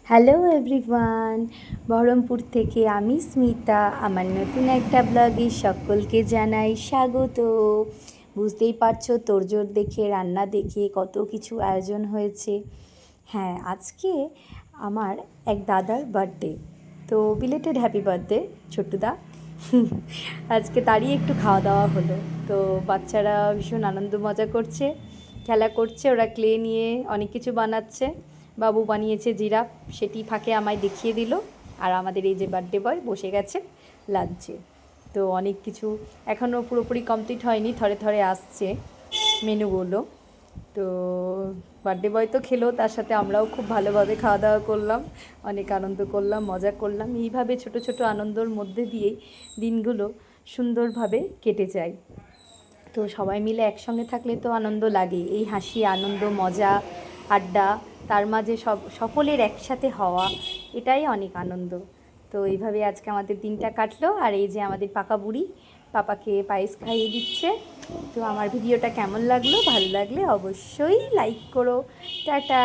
Hello everyone, Baharampur থেকে আমি স্মিতা আমার নতুন একটা ব্লগে সকলকে জানাই স্বাগত। বুঝতেই পারছো তোড়জোড় দেখে, রান্না দেখে কত কিছু আয়োজন হয়েছে। হ্যাঁ, আজকে আমার এক দাদার বার্থডে, তো বিলেটেড হ্যাপি বার্থডে ছোট্টুদা। আজকে তারই একটু খাওয়া দাওয়া হলো। তো বাচ্চারা ভীষণ আনন্দ মজা করছে, খেলা করছে, ওরা ক্লে নিয়ে অনেক কিছু বানাচ্ছে। বাবু বানিয়েছে জিরাফ, সেটি ফাঁকে আমায় দেখিয়ে দিল। আর আমাদের এই যে বার্থডে বয় বসে গেছে লাঞ্চে। তো অনেক কিছু এখনও পুরোপুরি কমপ্লিট হয়নি, থরে থরে আসছে মেনুগুলো। তো বার্থডে বয় তো খেলো, তার সাথে আমরাও খুব ভালোভাবে খাওয়া দাওয়া করলাম, অনেক আনন্দ করলাম, মজা করলাম। এইভাবে ছোট ছোট আনন্দর মধ্যে দিয়েই দিনগুলো সুন্দরভাবে কেটে যায়। তো সবাই মিলে একসঙ্গে থাকলে তো আনন্দ লাগে, এই হাসি, আনন্দ, মজা, আড্ডা, তার মাঝে সকলের একসাথে হওয়া, এটাই অনেক আনন্দ। তো এইভাবে আজকে আমাদের দিনটা কাটলো। আর এই যে আমাদের পাকা বুড়ি পাপাকে পায়েস খাইয়ে দিচ্ছে। তো আমার ভিডিওটা কেমন লাগলো, ভালো লাগলে অবশ্যই লাইক করো। টাটা।